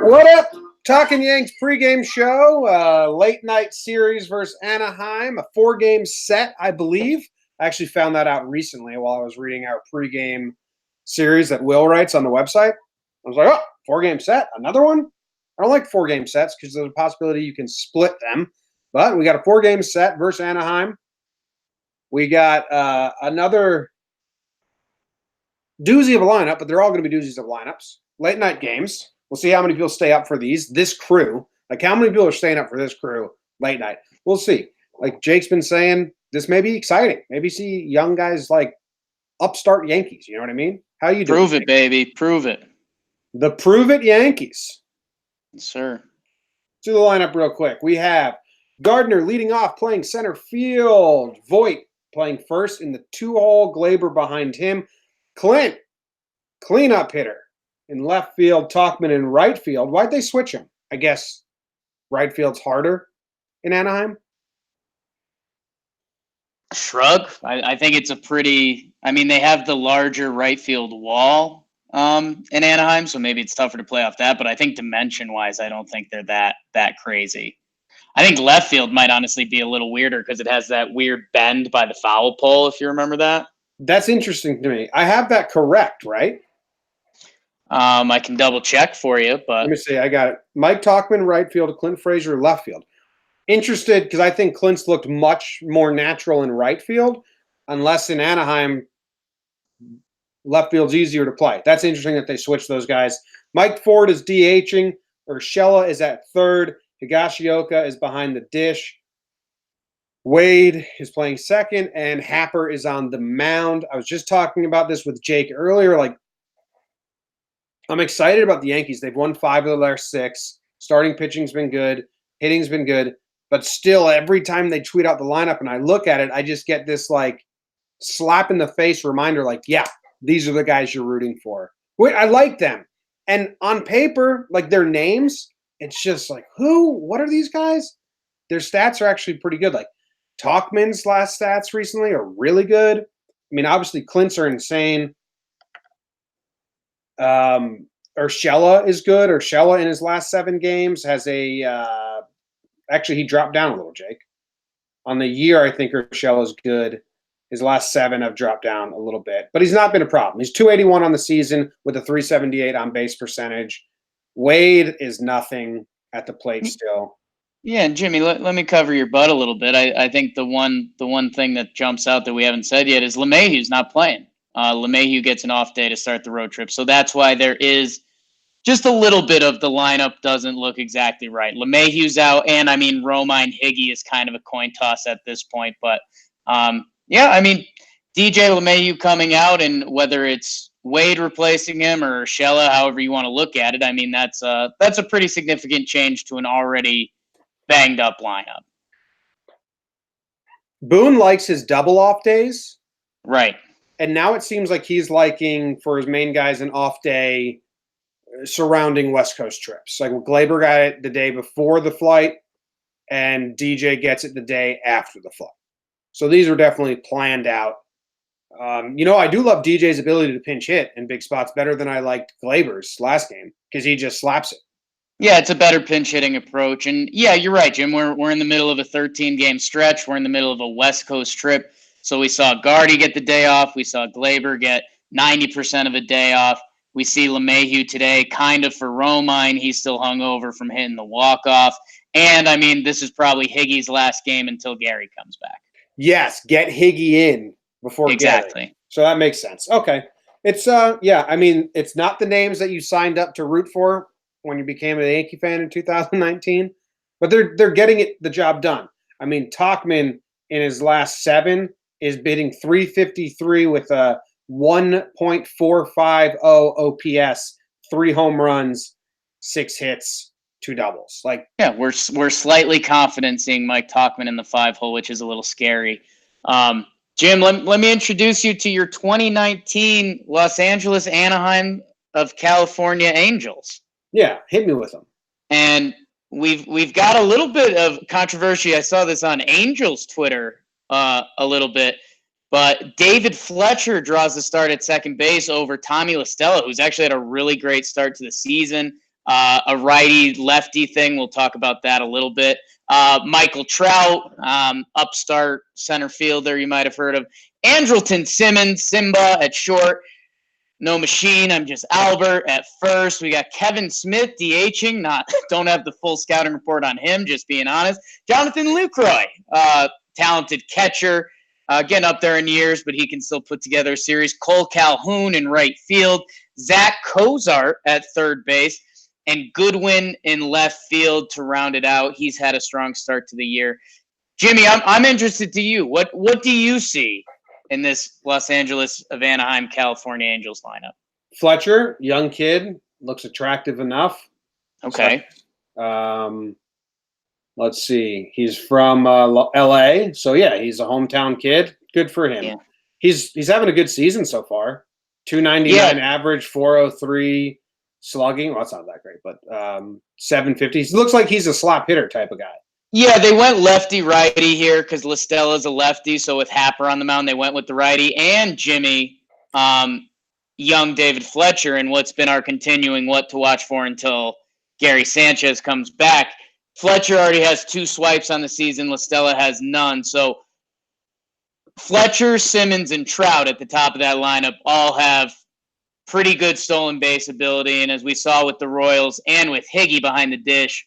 What up? Talkin Yanks pregame show, late night series versus Anaheim, a 4-game set, I believe. I actually found that out recently while I was reading our pregame series that Will writes on the website. I was like, oh, 4-game set, another one? I don't like 4-game sets because there's a possibility you can split them. But we got a 4-game set versus Anaheim. We got another doozy of a lineup, but they're all going to be doozies of lineups. Late night games. We'll see how many people stay up for these. This crew, like how many people are staying up for this crew late night? We'll see. Like Jake's been saying, this may be exciting. Maybe see young guys like upstart Yankees. You know what I mean? How you doing? Prove it, baby. Prove it. The Prove It Yankees. Yes, sir. To the lineup real quick. We have Gardner leading off, playing center field. Voit playing first in the 2-hole. Glaber behind him. Clint, cleanup hitter. In left field, Talkman in right field. Why'd they switch him? I guess right field's harder in Anaheim. Shrug. I think it's a pretty – I mean, they have the larger right field wall in Anaheim, so maybe it's tougher to play off that. But I think dimension-wise, I don't think they're that crazy. I think left field might honestly be a little weirder because it has that weird bend by the foul pole, if you remember that. That's interesting to me. I have that correct, right? I can double check for you, but let me see. I got it. Mike Talkman, right field. Clint Frazier, left field. Interested because I think Clint's looked much more natural in right field, unless in Anaheim, left field's easier to play. That's interesting that they switched those guys. Mike Ford is DHing. Urshela is at third. Higashioka is behind the dish. Wade is playing second, and Happer is on the mound. I was just talking about this with Jake earlier. Like, I'm excited about the Yankees. They've won 5 of their 6. Starting pitching's been good. Hitting's been good. But still, every time they tweet out the lineup and I look at it, I just get this, like, slap in the face reminder, like, yeah, these are the guys you're rooting for. Wait, I like them. And on paper, like, their names, it's just like, who? What are these guys? Their stats are actually pretty good. Like, Talkman's last stats recently are really good. I mean, obviously, Clint's are insane. Urshela is good. Urshela in his last 7 games has a actually he dropped down a little, Jake. On the year, I think Urshela is good. His last 7 have dropped down a little bit, but he's not been a problem. He's 281 on the season with a 378 on base percentage. Wade is nothing at the plate still. Yeah, and Jimmy, let me cover your butt a little bit. I think the one thing that jumps out that we haven't said yet is LeMahieu's not playing. LeMahieu gets an off day to start the road trip. So that's why there is just a little bit of the lineup doesn't look exactly right. LeMahieu's out, and I mean, Romine Higgy is kind of a coin toss at this point. But, yeah, I mean, DJ LeMahieu coming out, and whether it's Wade replacing him or Shella, however you want to look at it, I mean, that's a pretty significant change to an already banged-up lineup. Boone likes his double off days. Right. And now it seems like he's liking for his main guys an off day surrounding West Coast trips. Like Glaber got it the day before the flight, and DJ gets it the day after the flight. So these are definitely planned out. I do love DJ's ability to pinch hit in big spots better than I liked Glaber's last game because he just slaps it. Yeah, it's a better pinch hitting approach. And yeah, you're right, Jim. We're in the middle of a 13-game stretch. We're in the middle of a West Coast trip. So we saw Gardy get the day off. We saw Glaber get 90% of a day off. We see LeMahieu today kind of for Romine. He's still hungover from hitting the walk-off. And, I mean, this is probably Higgy's last game until Gary comes back. Yes, get Higgy in before exactly. Gary. So that makes sense. Okay. It's, I mean, it's not the names that you signed up to root for when you became a Yankee fan in 2019, but they're getting the job done. I mean, Talkman in his last 7 is bidding 353 with a 1.450 OPS, 3 home runs, 6 hits, 2 doubles. Like, yeah, we're slightly confident seeing Mike Talkman in the 5-hole, which is a little scary. Jim, let me introduce you to your 2019 Los Angeles Anaheim of California Angels. Yeah, hit me with them. And we've got a little bit of controversy. I saw this on Angels Twitter a little bit, but David Fletcher draws the start at second base over Tommy La Stella, who's actually had a really great start to the season. a righty-lefty thing. We'll talk about that a little bit. Michael Trout, upstart center fielder you might have heard of. Andrelton Simmons, Simba at short. No machine. I'm just Albert at first. We got Kevin Smith DHing. Don't have the full scouting report on him, just being honest. Jonathan Lucroy, talented catcher. Getting up there in years, but he can still put together a series. Cole Calhoun in right field. Zach Cozart at third base. And Goodwin in left field to round it out. He's had a strong start to the year. Jimmy, I'm interested to you. What do you see in this Los Angeles of Anaheim, California Angels lineup? Fletcher, young kid, looks attractive enough. Okay. So, let's see. He's from LA. So yeah, he's a hometown kid. Good for him. Yeah. He's having a good season so far. 299 average, 403 slugging. Well, that's not that great, but 750. He looks like he's a slap hitter type of guy. Yeah, they went lefty-righty here because Listella's a lefty, so with Happer on the mound, they went with the righty. And Jimmy, young David Fletcher, and what's been our continuing what to watch for until Gary Sanchez comes back. Fletcher already has 2 swipes on the season. Listella has none. So Fletcher, Simmons, and Trout at the top of that lineup all have pretty good stolen base ability. And as we saw with the Royals and with Higgy behind the dish,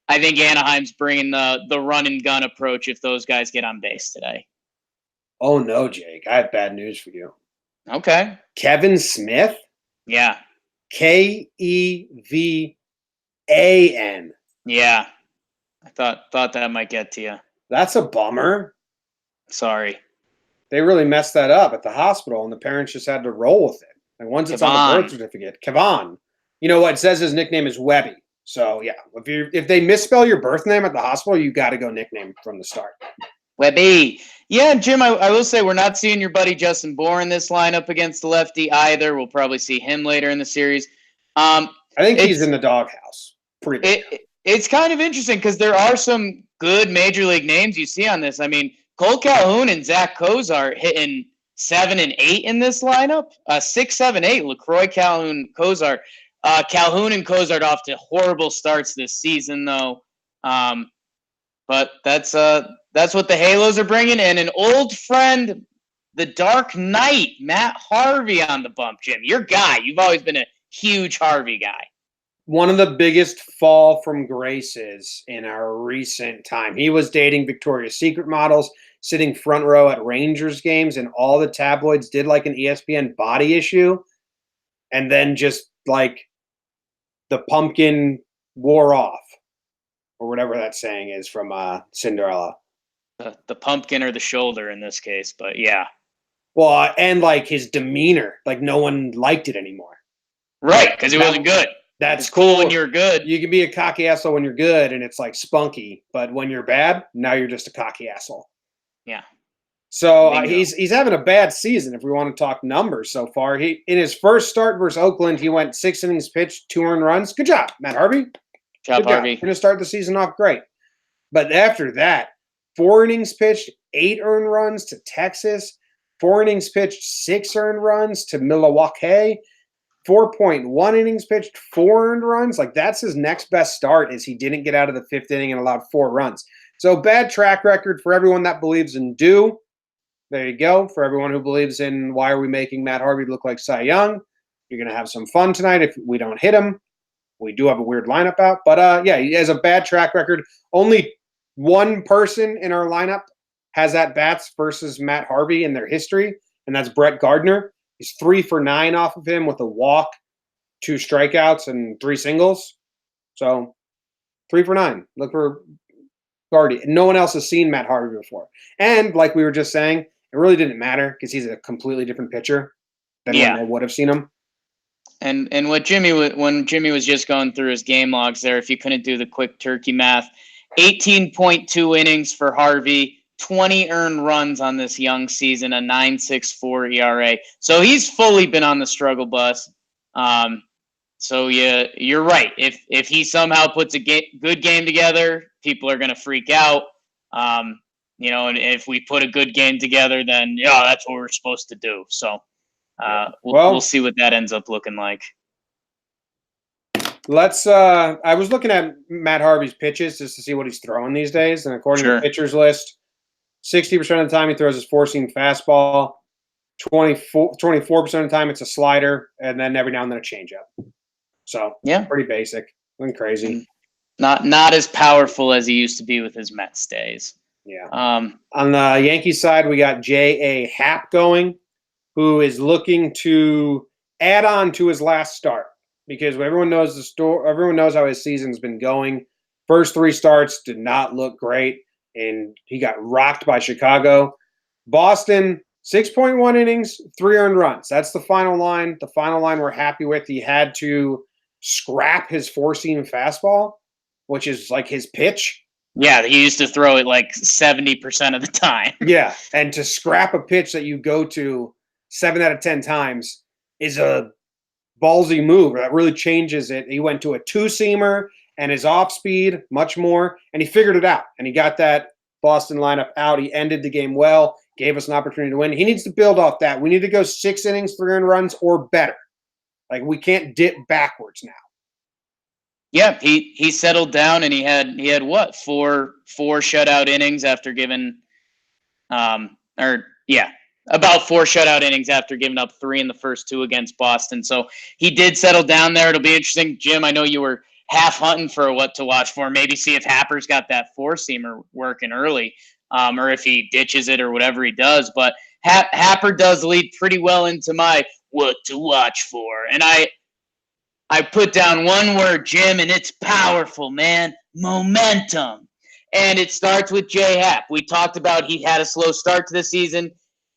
I think Anaheim's bringing the run and gun approach if those guys get on base today. Oh, no, Jake. I have bad news for you. Okay. Kevin Smith? Yeah. Kevan. Yeah. I thought that might get to you. That's a bummer. Sorry. They really messed that up at the hospital, and the parents just had to roll with it. And once it's on the birth certificate, Kevan. You know what? It says his nickname is Webby. So, yeah, if they misspell your birth name at the hospital, you got to go nickname from the start. Webby. Yeah, Jim, I will say we're not seeing your buddy Justin Bour in this lineup against the lefty either. We'll probably see him later in the series. I think he's in the doghouse. It's kind of interesting because there are some good major league names you see on this. I mean, Cole Calhoun and Zach Cozart hitting 7 and 8 in this lineup. 6, 7, 8. LaCroix, Calhoun, Cozart. Calhoun and Cozart off to horrible starts this season, though. But that's what the Halos are bringing. And an old friend, the Dark Knight, Matt Harvey on the bump, Jim. Your guy. You've always been a huge Harvey guy. One of the biggest fall from graces in our recent time. He was dating Victoria's Secret models, sitting front row at Rangers games, and all the tabloids did like an ESPN body issue. And then just like the pumpkin wore off, or whatever that saying is from Cinderella. The pumpkin or the shoulder in this case, but yeah. Well, and like his demeanor, like no one liked it anymore. Right, because he wasn't good. That's cool when you're good. You can be a cocky asshole when you're good, and it's like spunky. But when you're bad, now you're just a cocky asshole. Yeah. So he's having a bad season if we want to talk numbers so far. He in his first start versus Oakland, he went 6 innings pitched, 2 earned runs. Good job, Matt Harvey. Good job, Harvey. Going to start the season off great. But after that, 4 innings pitched, 8 earned runs to Texas. 4 innings pitched, 6 earned runs to Milwaukee. 4.1 innings pitched, 4 earned runs. Like that's his next best start is he didn't get out of the 5th inning and allowed 4 runs. So bad track record for everyone that believes in do. There you go. For everyone who believes in why are we making Matt Harvey look like Cy Young, you're going to have some fun tonight if we don't hit him. We do have a weird lineup out. But, yeah, he has a bad track record. Only one person in our lineup has at-bats versus Matt Harvey in their history, and that's Brett Gardner. He's 3 for 9 off of him with a walk, 2 strikeouts, and 3 singles. So 3 for 9. Look for Gardy. No one else has seen Matt Harvey before. And like we were just saying, it really didn't matter because he's a completely different pitcher than when they would have seen him. And when Jimmy was just going through his game logs there, if you couldn't do the quick turkey math, 18.2 innings for Harvey, 20 earned runs on this young season, a 9.64 ERA. So he's fully been on the struggle bus. So yeah, you're right. If he somehow puts a good game together, people are going to freak out. And if we put a good game together, then yeah, that's what we're supposed to do. So we'll see what that ends up looking like. Let's. I was looking at Matt Harvey's pitches just to see what he's throwing these days, and according to the pitcher's list, 60% of the time he throws his four-seam fastball. 24% of the time it's a slider, and then every now and then a changeup. So yeah, pretty basic. Nothing crazy. Not as powerful as he used to be with his Mets days. Yeah. On the Yankees side, we got J.A. Happ going, who is looking to add on to his last start because everyone knows the story. Everyone knows how his season's been going. First 3 starts did not look great, and he got rocked by Chicago. Boston, 6.1 innings, 3 earned runs. That's the final line. The final line we're happy with. He had to scrap his four-seam fastball, which is like his pitch. Yeah, he used to throw it like 70% of the time. Yeah, and to scrap a pitch that you go to 7 out of 10 times is a ballsy move. That really changes it. He went to a two-seamer and his off-speed much more, and he figured it out. And he got that Boston lineup out. He ended the game well, gave us an opportunity to win. He needs to build off that. We need to go 6 innings, 3 earned runs, or better. Like, we can't dip backwards now. Yeah, he settled down and he had what, four shutout innings after giving about 4 shutout innings after giving up 3 in the first 2 against Boston. So he did settle down there. It'll be interesting. Jim, I know you were half hunting for what to watch for. Maybe see if Happer's got that 4-seamer working early, or if he ditches it or whatever he does. But Happer does lead pretty well into my what to watch for. And I put down one word, Jim, and it's powerful, man. Momentum. And it starts with J. Happ. We talked about he had a slow start to the season.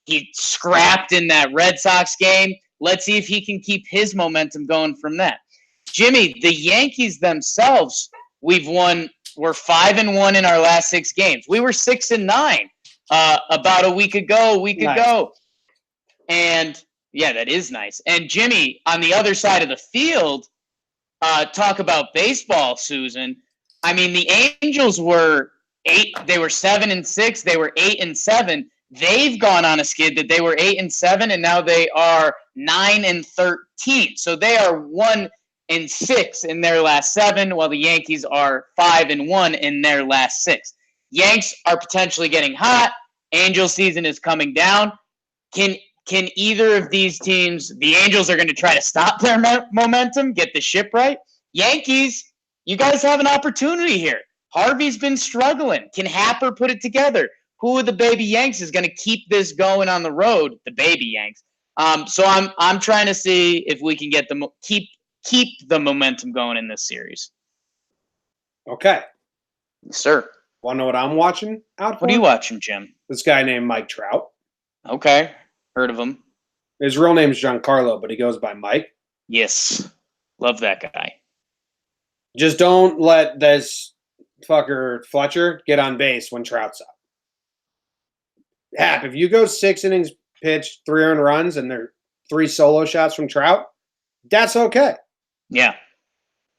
He scrapped in that Red Sox game. Let's see if he can keep his momentum going from that. Jimmy, the Yankees themselves, we're 5-1 in our last 6 games. We were 6-9 about a week ago. And yeah, that is nice. And Jimmy, on the other side of the field, talk about baseball, Susan. I mean, the Angels were 8. They were 7-6. They were 8-7. They've gone on a skid that they were 8-7, and now they are 9-13. So they are 1-6 in their last 7, while the Yankees are 5-1 in their last 6. Yanks are potentially getting hot. Angel season is coming down. Can either of these teams, the Angels are going to try to stop their momentum, get the ship right. Yankees, you guys have an opportunity here. Harvey's been struggling. Can Happer put it together? Who of the baby Yanks is going to keep this going on the road? The baby Yanks. So I'm trying to see if we can get keep the momentum going in this series. Okay. Sir. Want to know what I'm watching out for? What are you watching, Jim? This guy named Mike Trout. Okay. Heard of him. His real name's Giancarlo, but he goes by Mike. Yes. Love that guy. Just don't let this fucker Fletcher get on base when Trout's up. Hap, if you go 6 innings pitched, 3 earned runs, and there are 3 solo shots from Trout, that's okay. Yeah.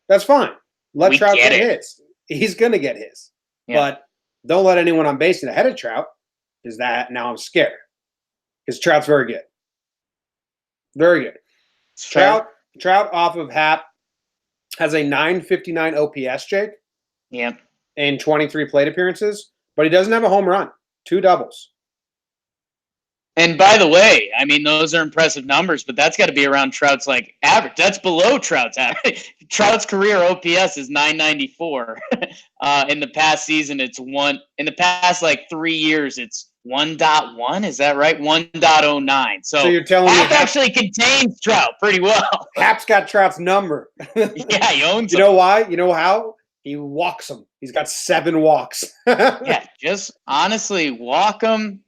That's fine. Let Trout get his. He's going to get his. Yeah. But don't let anyone on base get ahead of Trout, because now I'm scared. Because Trout's very good. Very good. Trout off of Hap has a 959 OPS, Jake. Yeah. In 23 plate appearances, but he doesn't have a home run. 2 doubles. And by the way, I mean, those are impressive numbers, but that's got to be around Trout's like average. That's below Trout's average. Trout's career OPS is 994. In the past season, it's 1. In the past, 3 years, it's 1.1. Is that right? 1.09. So you're telling me Hap actually contains Trout pretty well. Hap's got Trout's number. Yeah, he owns him. You know why? You know how? He walks him. He's got 7 walks. Yeah, just honestly walk him.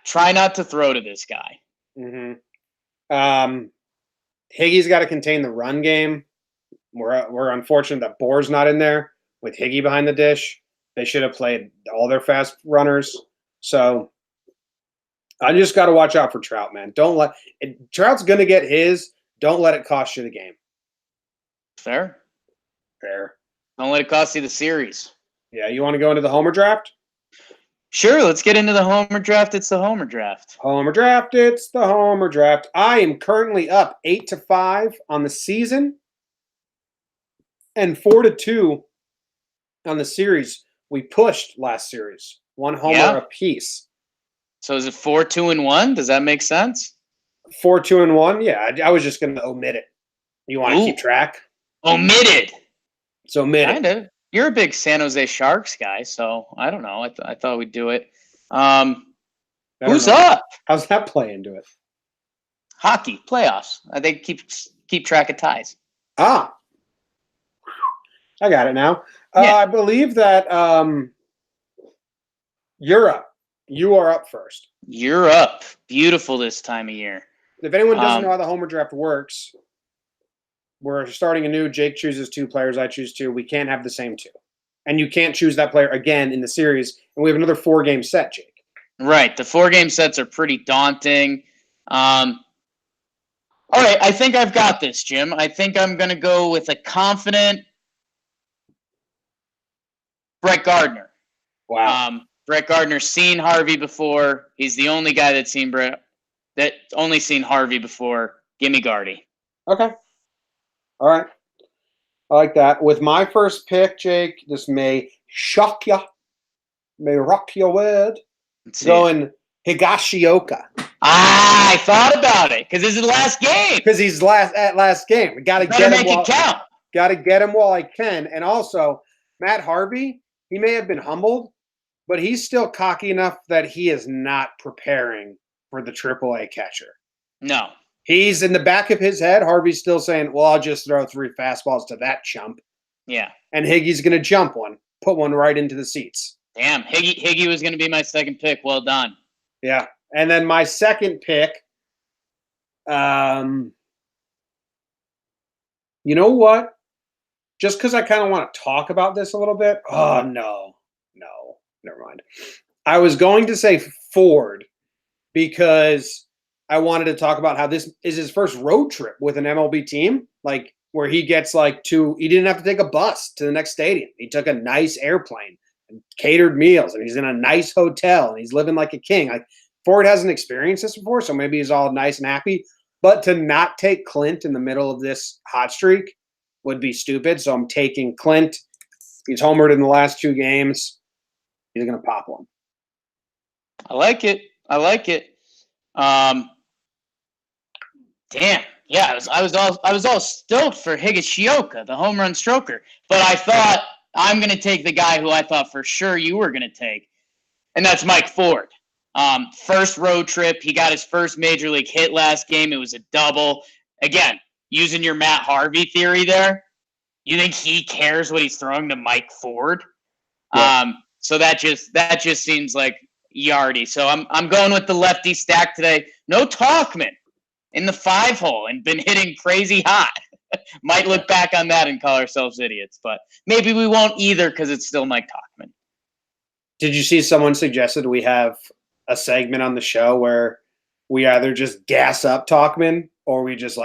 Try not to throw to this guy. Mm-hmm. Higgy's got to contain the run game. We're unfortunate that Bohr's not in there with Higgy behind the dish. They should have played all their fast runners. So I just got to watch out for Trout, man. Trout's going to get his. Don't let it cost you the game. Fair. Don't let it cost you the series. Yeah, you want to go into the Homer draft? Sure, let's get into the Homer draft. It's the Homer draft. Homer draft, it's the Homer draft. I am currently up 8-5 on the season. And 4-2 on the series. We pushed last series. 1 homer apiece. So is it 4-2-1? Does that make sense? 4-2-1? Yeah, I was just going to omit it. You want to keep track? Omitted. It's omitted. Kind of. You're a big San Jose Sharks guy, so I don't know. I thought we'd do it. Who's up? How's that play into it? Hockey playoffs. I think keep track of ties. Ah, I got it now. Yeah. I believe that you're up. You are up first. You're up. Beautiful this time of year. If anyone doesn't know how the Homer Draft works, we're starting anew. Jake chooses 2 players. I choose 2. We can't have the same 2. And you can't choose that player again in the series. And we have another 4-game set, Jake. Right. The 4-game sets are pretty daunting. All right. I think I've got this, Jim. I think I'm going to go with a confident Brett Gardner. Wow. Brett Gardner's seen Harvey before. He's the only guy that's seen Harvey before. Give me Gardy. Okay. All right. I like that. With my first pick, Jake, this may shock you, may rock your world. Going Higashioka. I thought about it because this is the last game. Because he's last game. We got to get him. Make it count. Got to get him while I can. And also, Matt Harvey, he may have been humbled, but he's still cocky enough that he is not preparing for the AAA catcher. No. He's in the back of his head. Harvey's still saying, well, I'll just throw 3 fastballs to that chump. Yeah. And Higgy's going to jump one, put one right into the seats. Damn. Higgy was going to be my second pick. Well done. Yeah. And then my second pick, you know what? Just because I kind of want to talk about this a little bit. Oh, no, never mind. I was going to say Ford because I wanted to talk about how this is his first road trip with an MLB team, like where he gets he didn't have to take a bus to the next stadium. He took a nice airplane and catered meals, and he's in a nice hotel, and he's living like a king. Like Ford hasn't experienced this before, so maybe he's all nice and happy. But to not take Clint in the middle of this hot streak would be stupid. So I'm taking Clint. He's homered in the last 2 games. He's going to pop one. I like it. Damn. Yeah, I was all stoked for Higashioka, the home run stroker. But I thought I'm going to take the guy who I thought for sure you were going to take, and that's Mike Ford. First road trip. He got his first major league hit last game. It was a double. Again, using your Matt Harvey theory there, you think he cares what he's throwing to Mike Ford? Yeah. So that just seems like yardy. So I'm going with the lefty stack today. No Talkman in the 5-hole and been hitting crazy hot. Might look back on that and call ourselves idiots, but maybe we won't either because it's still Mike Talkman. Did you see someone suggested we have a segment on the show where we either just gas up Talkman or we just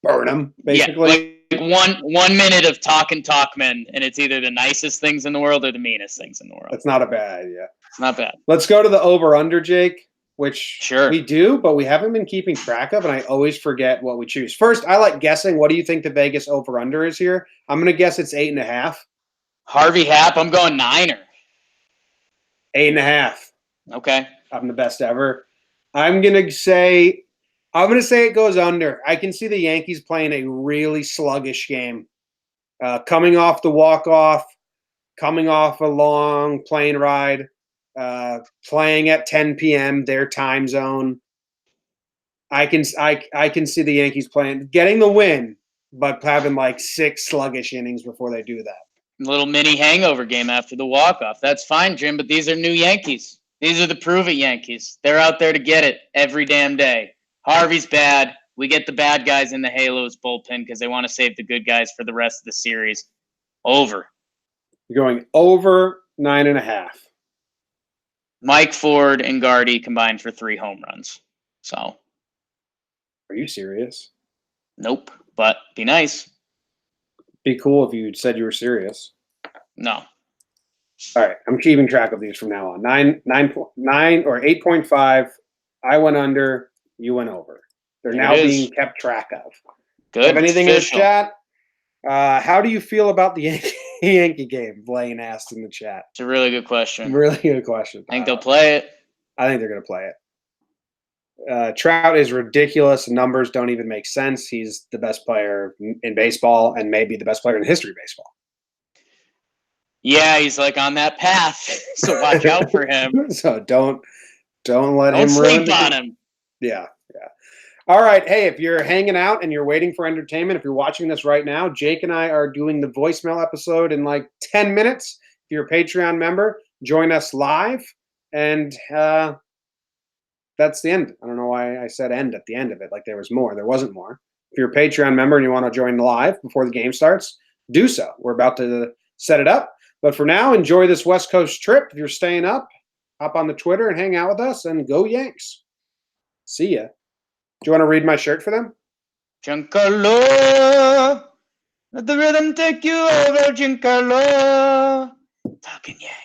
burn him, basically? Yeah, 1 minute of Talkman, and it's either the nicest things in the world or the meanest things in the world. That's not a bad idea. It's not bad. Let's go to the over-under, Jake, which sure we do, but we haven't been keeping track of, and I always forget what we choose. First, I like guessing. What do you think the Vegas over-under is here? I'm going to guess it's 8.5. Harvey Happ, I'm going Niner. 8.5. Okay. I'm the best ever. I'm gonna say it goes under. I can see the Yankees playing a really sluggish game. Coming off the walk-off, coming off a long plane ride, playing at 10 p.m. their time zone. I can see the Yankees getting the win, but having 6 sluggish innings before they do that. Little mini hangover game after the walk-off. That's fine, Jim, but these are new Yankees. These are the prove-it Yankees. They're out there to get it every damn day. Harvey's bad. We get the bad guys in the Halos bullpen because they want to save the good guys for the rest of the series. Over. You're going over 9.5. Mike Ford and Gardy combined for 3 home runs. So. Are you serious? Nope, but be nice. Be cool if you said you were serious. No. All right, I'm keeping track of these from now on. 9 or 8.5. I went under. You went over. They're now being kept track of. Good. Have anything in the chat? How do you feel about the Yankee game? Blaine asked in the chat. It's a really good question. Really good question. I think they'll play it. I think they're going to play it. Trout is ridiculous. Numbers don't even make sense. He's the best player in baseball and maybe the best player in the history of baseball. Yeah, he's like on that path. So watch out for him. So don't let him sleep on him. Yeah. All right. Hey, if you're hanging out and you're waiting for entertainment, if you're watching this right now, Jake and I are doing the voicemail episode in like 10 minutes. If you're a Patreon member, join us live. And that's the end. I don't know why I said end at the end of it. Like there was more. There wasn't more. If you're a Patreon member and you want to join live before the game starts, do so. We're about to set it up. But for now, enjoy this West Coast trip. If you're staying up, hop on the Twitter and hang out with us and go Yanks. See ya. Do you want to read my shirt for them? Giancarlo, let the rhythm take you over, Giancarlo. Talkin Yanks.